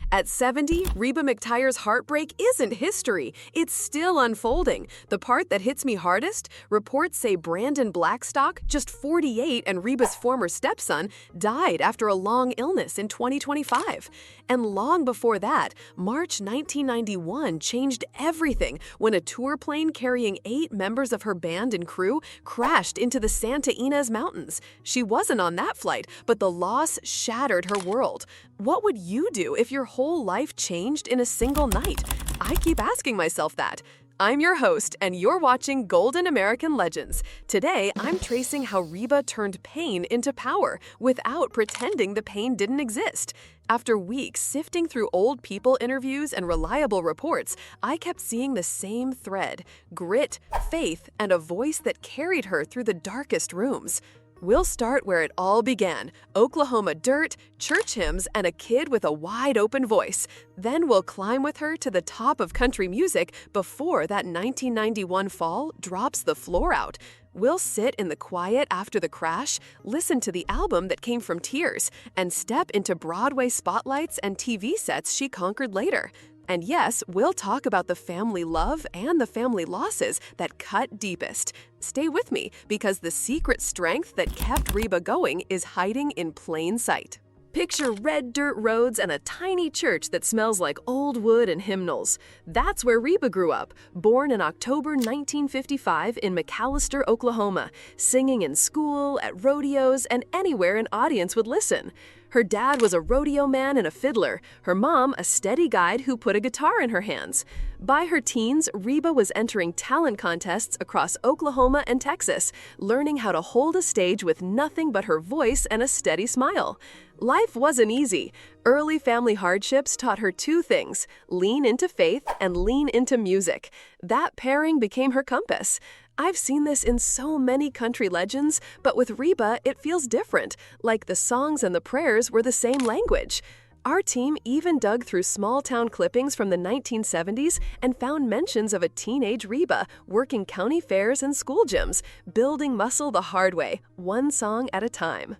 At 70, Reba McEntire's heartbreak isn't history. It's still unfolding. The part that hits me hardest? Reports say Brandon Blackstock, just 48 and Reba's former stepson, died after a long illness in 2025. And long before that, March 1991 changed everything when a tour plane carrying 8 members of her band and crew crashed into the Santa Ynez Mountains. She wasn't on that flight, but the loss shattered her world. What would you do if your whole life changed in a single night? I keep asking myself that. I'm your host, and you're watching Golden American Legends. Today, I'm tracing how Reba turned pain into power without pretending the pain didn't exist. After weeks sifting through old People interviews and reliable reports, I kept seeing the same thread: grit, faith, and a voice that carried her through the darkest rooms. We'll start where it all began: Oklahoma dirt, church hymns, and a kid with a wide-open voice. Then we'll climb with her to the top of country music before that 1991 fall drops the floor out. We'll sit in the quiet after the crash, listen to the album that came from tears, and step into Broadway spotlights and TV sets she conquered later. And yes, we'll talk about the family love and the family losses that cut deepest. Stay with me, because the secret strength that kept Reba going is hiding in plain sight. Picture red dirt roads and a tiny church that smells like old wood and hymnals. That's where Reba grew up, born in October 1955 in McAlester, Oklahoma, singing in school, at rodeos, and anywhere an audience would listen. Her dad was a rodeo man and a fiddler, her mom a steady guide who put a guitar in her hands. By her teens, Reba was entering talent contests across Oklahoma and Texas, learning how to hold a stage with nothing but her voice and a steady smile. Life wasn't easy. Early family hardships taught her 2 things: lean into faith and lean into music. That pairing became her compass. I've seen this in so many country legends, but with Reba, it feels different, like the songs and the prayers were the same language. Our team even dug through small-town clippings from the 1970s and found mentions of a teenage Reba working county fairs and school gyms, building muscle the hard way, one song at a time.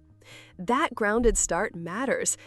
That grounded start matters.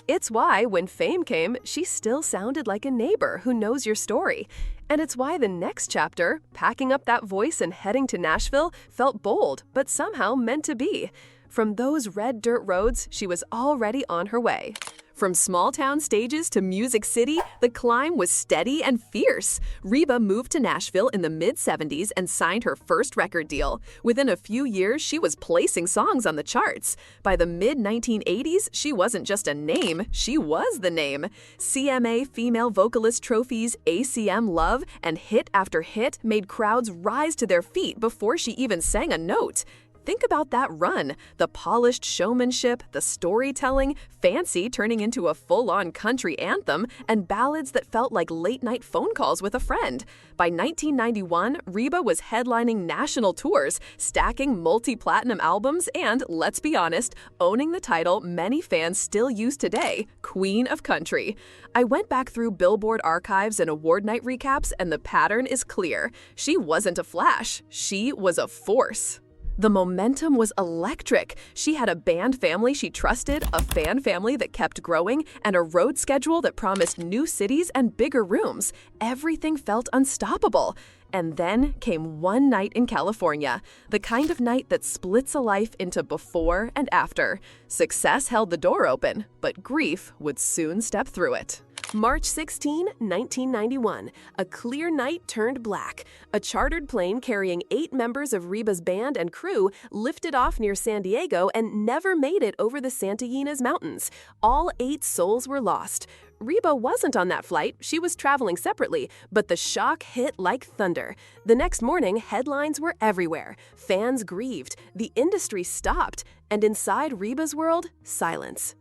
It's why, when fame came, she still sounded like a neighbor who knows your story. And it's why the next chapter, packing up that voice and heading to Nashville, felt bold, but somehow meant to be. From those red dirt roads, she was already on her way. From small-town stages to Music City, the climb was steady and fierce. Reba moved to Nashville in the mid-70s and signed her first record deal. Within a few years, she was placing songs on the charts. By the mid-1980s, she wasn't just a name, she was the name. CMA Female Vocalist Trophies, ACM Love, and hit after hit made crowds rise to their feet before she even sang a note. Think about that run: the polished showmanship, the storytelling, Fancy turning into a full-on country anthem, and ballads that felt like late-night phone calls with a friend. By 1991, Reba was headlining national tours, stacking multi-platinum albums, and, let's be honest, owning the title many fans still use today: Queen of Country. I went back through Billboard archives and award night recaps, and the pattern is clear. She wasn't a flash, she was a force. The momentum was electric. She had a band family she trusted, a fan family that kept growing, and a road schedule that promised new cities and bigger rooms. Everything felt unstoppable. And then came one night in California, the kind of night that splits a life into before and after. Success held the door open, but grief would soon step through it. March 16, 1991, a clear night turned black. A chartered plane carrying 8 members of Reba's band and crew lifted off near San Diego and never made it over the Santa Ynez Mountains. All 8 souls were lost. Reba wasn't on that flight, she was traveling separately, but the shock hit like thunder. The next morning, headlines were everywhere. Fans grieved, the industry stopped, and inside Reba's world, silence.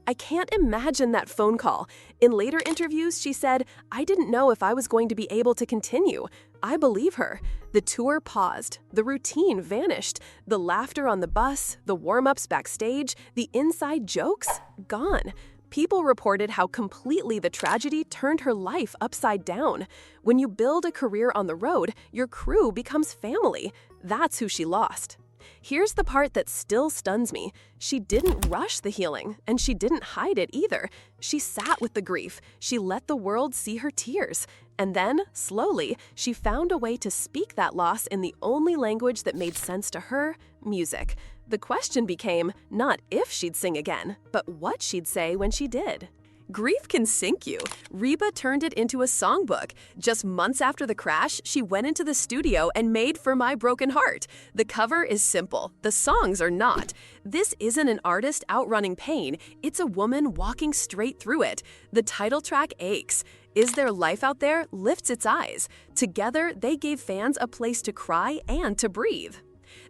I can't imagine that phone call. In later interviews, she said, "I didn't know if I was going to be able to continue." I believe her. The tour paused. The routine vanished. The laughter on the bus, the warm-ups backstage, the inside jokes, gone. People reported how completely the tragedy turned her life upside down. When you build a career on the road, your crew becomes family. That's who she lost. Here's the part that still stuns me. She didn't rush the healing, and she didn't hide it either. She sat with the grief. She let the world see her tears. And then, slowly, she found a way to speak that loss in the only language that made sense to her, music. The question became not if she'd sing again, but what she'd say when she did. Grief can sink you. Reba turned it into a songbook. Just months after the crash, she went into the studio and made For My Broken Heart. The cover is simple. The songs are not. This isn't an artist outrunning pain. It's a woman walking straight through it. The title track aches. Is There Life Out There lifts its eyes. Together, they gave fans a place to cry and to breathe.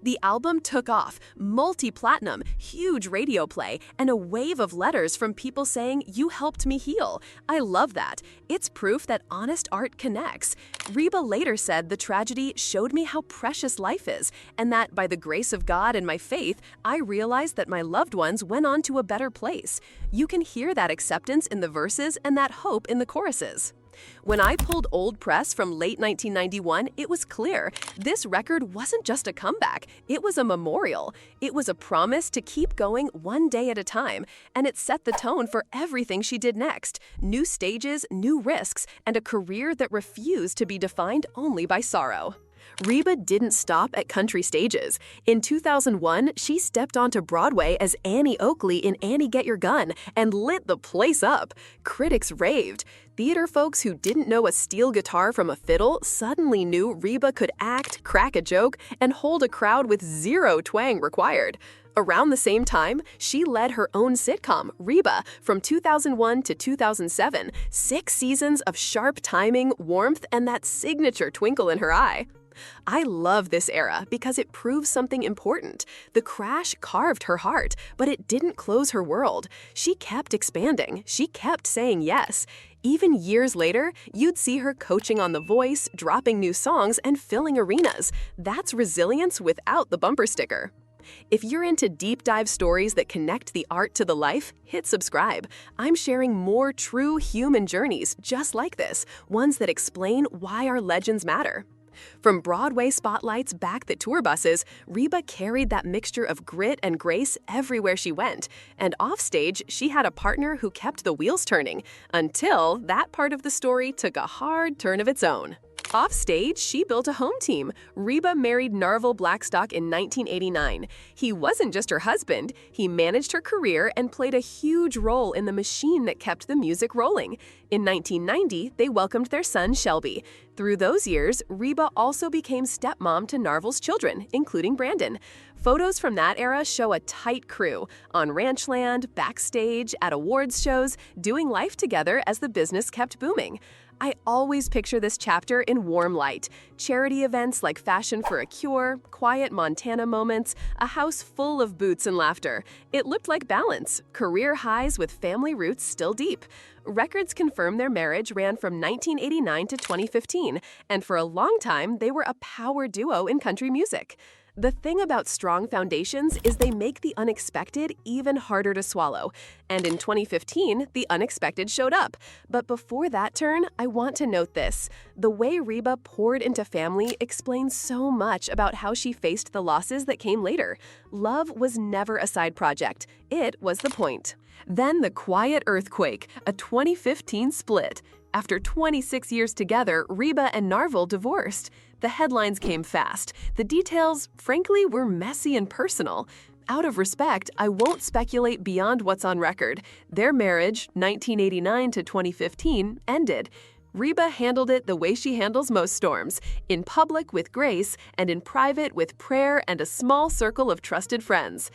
The album took off, multi-platinum, huge radio play, and a wave of letters from people saying, "You helped me heal." I love that. It's proof that honest art connects. Reba later said the tragedy showed me how precious life is, and that by the grace of God and my faith, I realized that my loved ones went on to a better place. You can hear that acceptance in the verses and that hope in the choruses. When I pulled old press from late 1991, it was clear. This record wasn't just a comeback, it was a memorial. It was a promise to keep going one day at a time, and it set the tone for everything she did next. New stages, new risks, and a career that refused to be defined only by sorrow. Reba didn't stop at country stages. In 2001, she stepped onto Broadway as Annie Oakley in Annie Get Your Gun and lit the place up. Critics raved. Theater folks who didn't know a steel guitar from a fiddle suddenly knew Reba could act, crack a joke, and hold a crowd with zero twang required. Around the same time, she led her own sitcom, Reba, from 2001 to 2007, 6 seasons of sharp timing, warmth, and that signature twinkle in her eye. I love this era because it proves something important. The crash carved her heart, but it didn't close her world. She kept expanding. She kept saying yes. Even years later, you'd see her coaching on The Voice, dropping new songs, and filling arenas. That's resilience without the bumper sticker. If you're into deep dive stories that connect the art to the life, hit subscribe. I'm sharing more true human journeys just like this, ones that explain why our legends matter. From Broadway spotlights back the tour buses, Reba carried that mixture of grit and grace everywhere she went. And offstage, she had a partner who kept the wheels turning, until that part of the story took a hard turn of its own. Offstage, she built a home team. Reba married Narvel Blackstock in 1989. He wasn't just her husband, he managed her career and played a huge role in the machine that kept the music rolling. In 1990, they welcomed their son Shelby. Through those years, Reba also became stepmom to Narvel's children, including Brandon. Photos from that era show a tight crew, on ranch land, backstage, at awards shows, doing life together as the business kept booming. I always picture this chapter in warm light. Charity events like Fashion for a Cure, quiet Montana moments, a house full of boots and laughter. It looked like balance, career highs with family roots still deep. Records confirm their marriage ran from 1989 to 2015, and for a long time, they were a power duo in country music. The thing about strong foundations is they make the unexpected even harder to swallow. And in 2015, the unexpected showed up. But before that turn, I want to note this. The way Reba poured into family explains so much about how she faced the losses that came later. Love was never a side project. It was the point. Then the quiet earthquake, a 2015 split. After 26 years together, Reba and Narvel divorced. The headlines came fast. The details, frankly, were messy and personal. Out of respect, I won't speculate beyond what's on record. Their marriage, 1989 to 2015, ended. Reba handled it the way she handles most storms, in public with grace and in private with prayer and a small circle of trusted friends.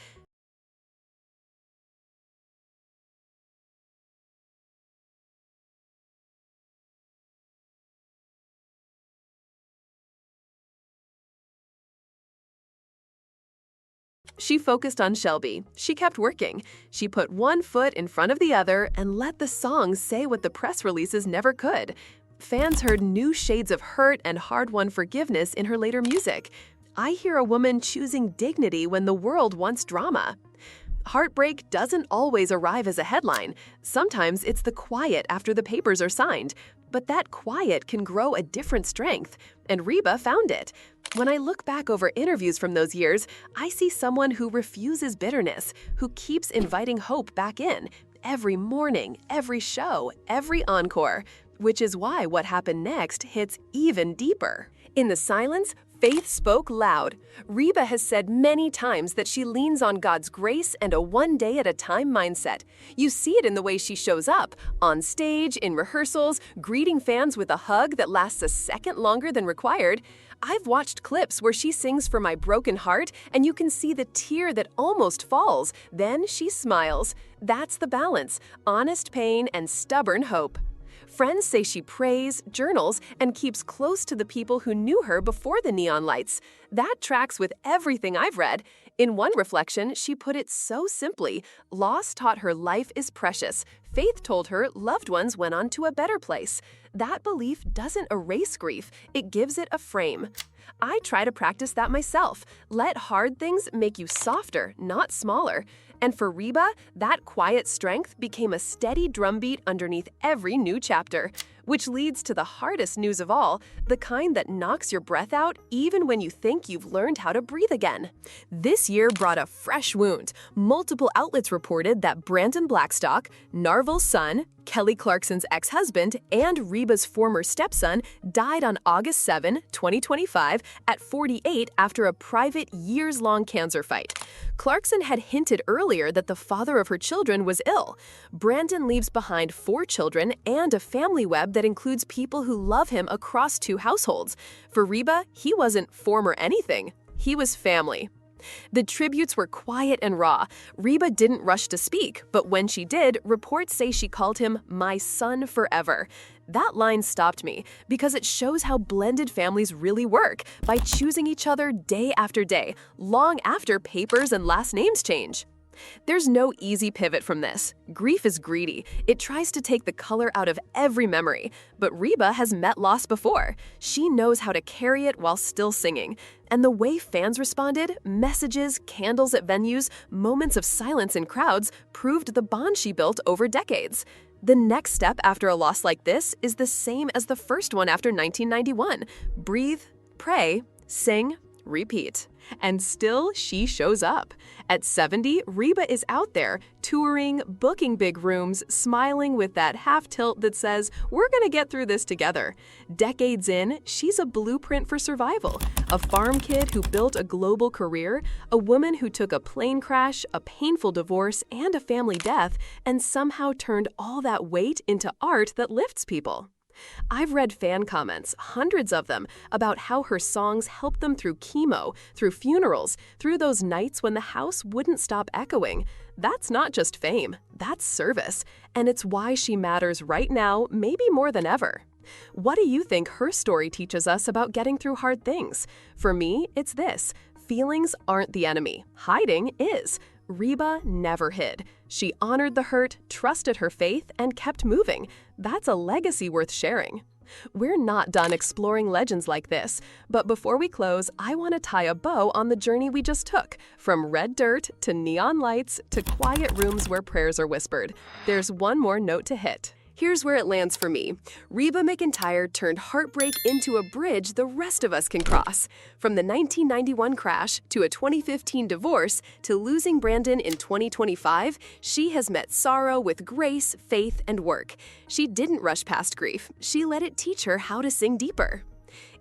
She focused on Shelby. She kept working. She put one foot in front of the other and let the songs say what the press releases never could. Fans heard new shades of hurt and hard-won forgiveness in her later music. I hear a woman choosing dignity when the world wants drama. Heartbreak doesn't always arrive as a headline. Sometimes it's the quiet after the papers are signed. But that quiet can grow a different strength, and Reba found it. When I look back over interviews from those years, I see someone who refuses bitterness, who keeps inviting hope back in, every morning, every show, every encore, which is why what happened next hits even deeper. In the silence, faith spoke loud. Reba has said many times that she leans on God's grace and a one-day-at-a-time mindset. You see it in the way she shows up, on stage, in rehearsals, greeting fans with a hug that lasts a second longer than required. I've watched clips where she sings For My Broken Heart, and you can see the tear that almost falls. Then she smiles. That's the balance, honest pain and stubborn hope. Friends say she prays, journals, and keeps close to the people who knew her before the neon lights. That tracks with everything I've read. In one reflection, she put it so simply: loss taught her life is precious. Faith told her loved ones went on to a better place. That belief doesn't erase grief, it gives it a frame. I try to practice that myself. Let hard things make you softer, not smaller. And for Reba, that quiet strength became a steady drumbeat underneath every new chapter, which leads to the hardest news of all, the kind that knocks your breath out even when you think you've learned how to breathe again. This year brought a fresh wound. Multiple outlets reported that Brandon Blackstock, Narvel's son, Kelly Clarkson's ex-husband, and Reba's former stepson died on August 7, 2025, at 48 after a private years-long cancer fight. Clarkson had hinted earlier that the father of her children was ill. Brandon leaves behind 4 children and a family web that includes people who love him across 2 households. For Reba, he wasn't former anything. He was family. The tributes were quiet and raw. Reba didn't rush to speak, but when she did, reports say she called him "my son forever." That line stopped me because it shows how blended families really work, by choosing each other day after day, long after papers and last names change. There's no easy pivot from this. Grief is greedy. It tries to take the color out of every memory. But Reba has met loss before. She knows how to carry it while still singing. And the way fans responded, messages, candles at venues, moments of silence in crowds, proved the bond she built over decades. The next step after a loss like this is the same as the first one after 1991. Breathe, pray, sing, repeat. And still, she shows up. At 70, Reba is out there, touring, booking big rooms, smiling with that half-tilt that says, "We're gonna get through this together." Decades in, she's a blueprint for survival. A farm kid who built a global career, a woman who took a plane crash, a painful divorce, and a family death, and somehow turned all that weight into art that lifts people. I've read fan comments, hundreds of them, about how her songs helped them through chemo, through funerals, through those nights when the house wouldn't stop echoing. That's not just fame, that's service, and it's why she matters right now, maybe more than ever. What do you think her story teaches us about getting through hard things? For me, it's this: feelings aren't the enemy, hiding is. Reba never hid. She honored the hurt, trusted her faith, and kept moving. That's a legacy worth sharing. We're not done exploring legends like this, but before we close, I want to tie a bow on the journey we just took, from red dirt to neon lights to quiet rooms where prayers are whispered. There's one more note to hit. Here's where it lands for me. Reba McEntire turned heartbreak into a bridge the rest of us can cross. From the 1991 crash to a 2015 divorce to losing Brandon in 2025, she has met sorrow with grace, faith, and work. She didn't rush past grief. She let it teach her how to sing deeper.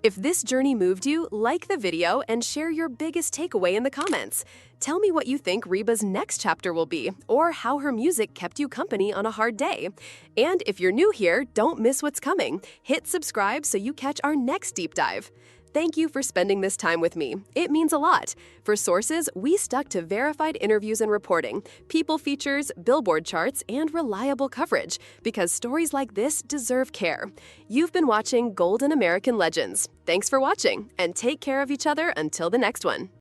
If this journey moved you, like the video and share your biggest takeaway in the comments. Tell me what you think Reba's next chapter will be, or how her music kept you company on a hard day. And if you're new here, don't miss what's coming. Hit subscribe so you catch our next deep dive. Thank you for spending this time with me. It means a lot. For sources, we stuck to verified interviews and reporting, people features, Billboard charts, and reliable coverage, because stories like this deserve care. You've been watching Golden American Legends. Thanks for watching, and take care of each other until the next one.